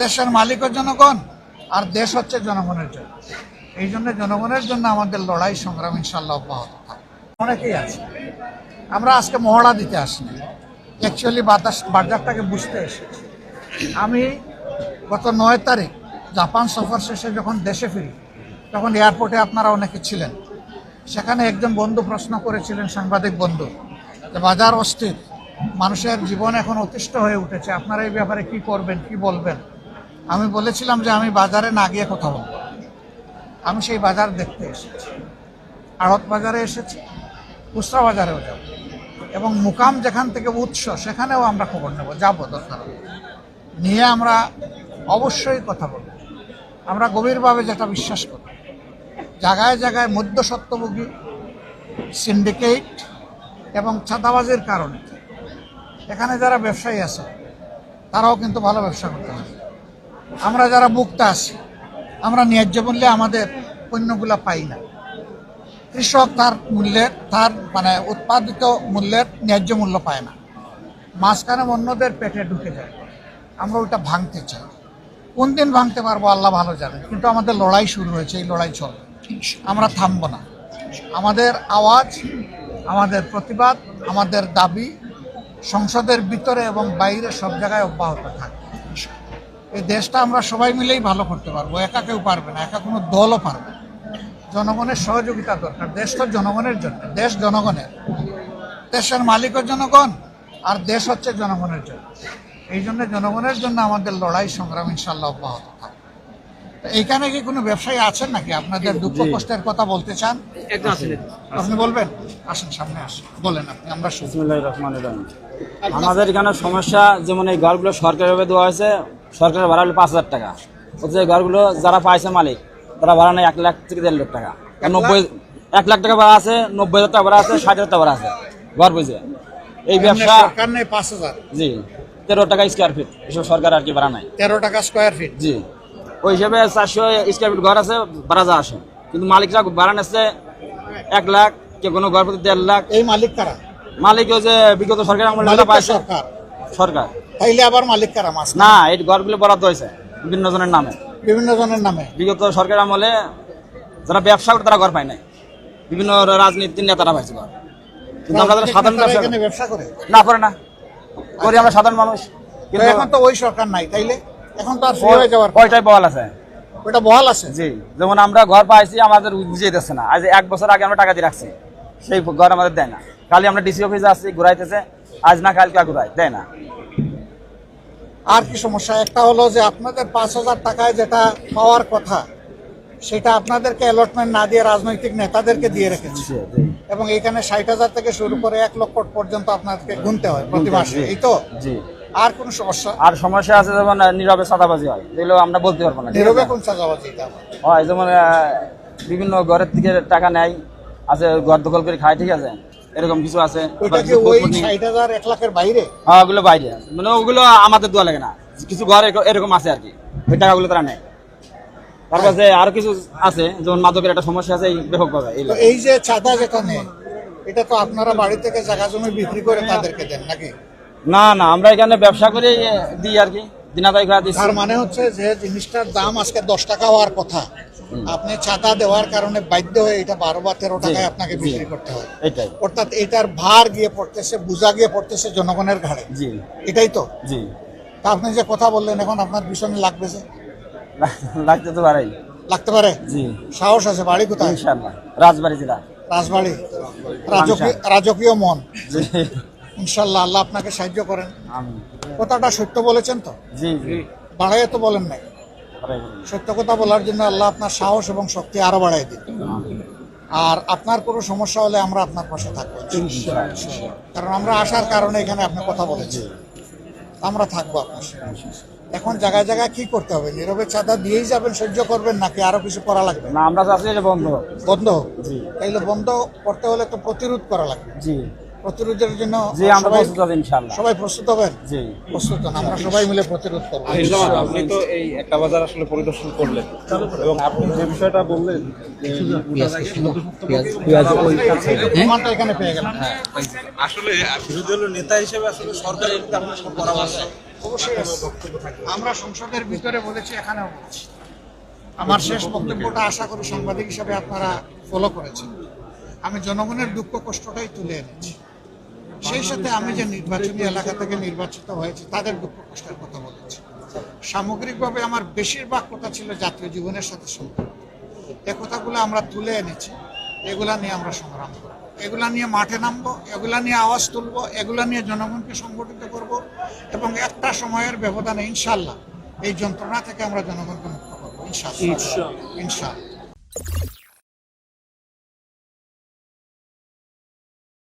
দেশের মালিক জনগণ আর দেশ হচ্ছে জনগণের জন্য। এই জন্য জনগণের জন্য আমাদের লড়াই সংগ্রাম ইনশাল্লাহ অব্যাহত থাকবে। অনেকেই আছে, আমরা আজকে মহড়া দিতে আসিনি, অ্যাকচুয়ালি বাজারটাকে বুঝতে এসেছি। আমি গত 9 তারিখ জাপান সফর শেষে যখন দেশে ফিরি, তখন এয়ারপোর্টে আপনারা অনেকে ছিলেন। সেখানে একজন বন্ধু প্রশ্ন করেছিলেন, সাংবাদিক বন্ধু, যে বাজার অস্থির, মানুষের জীবন এখন অতিষ্ঠ হয়ে উঠেছে, আপনারা এই ব্যাপারে কি করবেন, কি বলবেন? আমি বলেছিলাম যে আমি বাজারে না গিয়ে কথা বলবো। আমি সেই বাজার দেখতে এসেছি, আড়ত বাজারে এসেছি, খুচরা বাজারেও যাব, এবং মুকাম যেখান থেকে উৎস সেখানেও আমরা খবর নেব, যাবো দরকার নিয়ে আমরা অবশ্যই কথা বলব। আমরা গভীরভাবে যেটা বিশ্বাস করি, জায়গায় জায়গায় মধ্যস্বত্বভোগী, সিন্ডিকেট এবং ছাতাবাজির কারণে এখানে যারা ব্যবসায়ী আছে তারাও কিন্তু ভালো ব্যবসা করতে হবে। আমরা যারা ভোক্তা আছি, আমরা ন্যায্য মূল্যে আমাদের পণ্যগুলো পাই না। কৃষক তার উৎপাদিত মূল্যের ন্যায্য মূল্য পায় না, মাঝখানে অন্যদের পেটে ঢুকে যায়। আমরা ওইটা ভাঙতে চাই। কোন দিন ভাঙতে পারবো আল্লাহ ভালো জানে, কিন্তু আমাদের লড়াই শুরু হয়েছে, এই লড়াই চলবে, আমরা থামবো না। আমাদের আওয়াজ, আমাদের প্রতিবাদ, আমাদের দাবি সংসদের ভিতরে এবং বাইরে সব জায়গায় অব্যাহত থাকবে। এই দেশটা আমরা সবাই মিলেই ভালো করতে পারবো, একা কেউ পারবে না, একা কোনো দলও পারবে না। জনগণের সহযোগিতা দরকার। দেশ তো জনগণের জন্য, দেশ জনগণের, দেশের মালিক জনগণ আর দেশ হচ্ছে জনগণের জন্য। এই জন্য জনগণের জন্য আমাদের লড়াই সংগ্রাম ইনশাল্লাহ অব্যাহত থাকবে। এইখানে কি কোনো ব্যবসায়ী আছেন নাকি আপনাদের দুঃখ কষ্টের কথা বলতে চান? আপনি বলবেন, আসেন সামনে আসেন, বলেন আপনি, আমরা বিসমিল্লাহির রহমানির রহিম। আমাদের এখানে সমস্যা, যেমন এই ঘরগুলো সরকারিভাবে দেওয়া হয়েছে, সরকারের ভাড়া হলো 5,000 টাকা। হচ্ছে ঘরগুলো যারা পাইছে মালিক, তারা ভাড়া নেয় 1 লাখ থেকে 1.5 লাখ টাকা। 1 লাখ টাকা ভাড়া আছে, 90,000 টাকা ভাড়া আছে, 60,000 টাকা ভাড়া আছে ঘর বুঝে। এই ব্যবসা সরকার নেই 5,000, জি 13 টাকা স্কোয়ার ফিট, এসব সরকার আর কি ভাড়া নাই। 13 টাকা স্কোয়ার ফিট, জি। ওই হিসেবে 400 স্কোয়ার ফিট ঘর আছে, ভাড়া যা আসে, কিন্তু মালিকরা ভাড়া নিচ্ছে 1 লাখ, কেউ কোনো ঘর প্রতি 1.5 লাখ। এই মালিক কারা? মালিক ওই যে বিগত সরকার আমলে পাইছে সরকার। তাইলে আবার মালিক কারা? মাস না, এই ঘরগুলো বরাদ্দ হয়েছে বিভিন্ন জনের নামে, বিভিন্ন জনের নামে। বিগত সরকার আমলে যারা ব্যবসা করে তারা ঘর পায় নাই, বিভিন্ন রাজনীতির নেতারা পাইছে ঘর। কিন্তু আমরা যারা সাধারণ ব্যবসা করে না করে না করি, আমরা সাধারণ মানুষ। কিন্তু এখন তো ওই সরকার নাই, তাইলে এখন তো আর ফ্রি হয়ে যাওয়ার ওইটাই বহাল আছে, ওইটা বহাল আছে। জি, যেমন আমরা ঘর পাইছি, আমাদের বুঝিয়ে দিচ্ছে না। আজ 1 বছর আগে আমরা টাকা দিয়ে রাখছি, সেই ঘর আমাদের দেয় না। খালি আমরা ডিসি অফিসে আসছি, ঘুরাইতেছে, আজ না কালকে ঘুরাই দেয় না। আর কি সমস্যা? একটা হলো যে আপনাদের 5,000 টাকায় যেটা পাওয়ার কথা, সেটা আপনাদেরকে অ্যালটমেন্ট না দিয়ে রাজনৈতিক নেতাদেরকে দিয়ে রেখেছে, এবং এইখানে 60,000 থেকে শুরু করে 1 লক্ষ পর্যন্ত আপনাদেরকে গুনতে হয় প্রতি মাসে। এই তো জি। আর কোন সমস্যা? আর সমস্যা আছে, যেমন নীরবে চাঁদাবাজি হয়, এগুলো আমরা বলতে পারবো না। নীরবে কোন চাঁদাবাজি হয়? যেমন বিভিন্ন ঘরের থেকে টাকা নেয়, আছে ঘর দখল করে খায়, ঠিক আছে, এরকম কিছু আছে। ওইটা কি ওই 60,000 1 লাখের বাইরে? হ্যাঁ, ওগুলো বাইরে আছে, মানে ওগুলো আমাদের দেওয়া লাগে না। কিছু ঘর এরকম আছে আর কি, ওই টাকাগুলো তারা নেয়। তার কাছে আরো কিছু আছে, যেমন মাদকের একটা সমস্যা আছে ব্যাপকভাবে। এই যে চাঁদা যেটা নেয়, এটা তো আপনারা বাড়ি থেকে জায়গা জমি বিক্রি করে তাদেরকে দেন নাকি? না না, আমরা এখানে ব্যবসা করে দিই আর কি, দিনাদাই করে দিই। তার মানে হচ্ছে যে জিনিসটার দাম আজকে 10 টাকা হওয়ার কথা, আপনি চাঁদা দেওয়ার কারণে বাধ্য হয়ে এটা 12 বা 13 টাকায় আপনাকে বিক্রি করতে হয়। এটাই, অর্থাৎ এটার ভার গিয়ে পড়তেছে, বোঝা গিয়ে পড়তেছে জনগণের ঘাড়ে। জি, এটাই তো। জি। তা আপনি যে কথা বললেন, এখন আপনার পিছনে লাগবে যে, লাগতে তো পারেই, লাগতে পারে। জি, সাহস আছে। বাড়ি কোথায়? ইনশাআল্লাহ রাজবাড়ী জেলা। রাজবাড়ী। রাজকীয় মন। জি, ইনশাআল্লাহ আল্লাহ আপনাকে সাহায্য করেন। আমিন। কথাটা সত্য বলেছেন তো? জি, জি। বাড়াইয়া তো বলেন নাই। সত্য কথা বলার জন্য আল্লাহ আপনার সাহস এবং শক্তি আরো বাড়াই দিন। আর আপনার কোনো সমস্যা হলে আমরা আপনার পাশে থাকবো, কারণ আমরা আসার কারণে এখানে আপনি কথা বলেছেন, আমরা থাকবো আপনার সাথে। এখন জায়গায় জায়গায় কি করতে হবে? নীরবে চাঁদা দিয়েই যাবেন, সহ্য করবেন, নাকি আরো কিছু করা লাগবে? না, আমরা চাচ্ছি এটা বন্ধ বন্ধ হোক। জি। তাইলে বন্ধ করতে হলে তো প্রতিরোধ করা লাগবে। জি, প্রতিরোধের জন্য জি, আমরা প্রস্তুত আছি ইনশাআল্লাহ। সবাই প্রস্তুত হবেন? জি, প্রস্তুত হন, আমরা সবাই মিলে প্রতিরোধ করবো। আপনি তো এই একটা বাজার আসলে পরিদর্শন করলেন, এবং আপনি যে বিষয়টা বললেন প্রমাণটা এখানে পেয়ে গেলাম। আসলে বিরোধী দলের নেতা হিসেবে আসলে সরকারের আপনার পরামর্শ অবশ্যই আছে। আমরা সংসদের ভিতরে বলেছি, এখানেও বলেছি। আমার শেষ বক্তব্যটা আশা করি সাংবাদিক হিসাবে আপনারা ফলো করেছেন। আমি জনগণের দুঃখ কষ্টটাই তুলে এনেছি। সেই সাথে আমি যে নির্বাচনী এলাকা থেকে নির্বাচিত হয়েছি তাদের দুঃখ কষ্টের কথা বলেছি। সামগ্রিকভাবে আমার বেশিরভাগ কথা ছিল জাতীয় জীবনের সাথে সম্পর্কিত। এ কথাগুলো আমরা তুলে এনেছি। এগুলা নিয়ে আমরা সংগ্রাম করব, এগুলা নিয়ে মাঠে নামবো, এগুলা নিয়ে আওয়াজ তুলবো, এগুলা নিয়ে জনগণকে সংগঠিত করব এবং একটা সময়ের ব্যবধানে ইনশাল্লাহ এই যন্ত্রণা থেকে আমরা জনগণকে মুক্ত করবো ইনশাল্লাহ।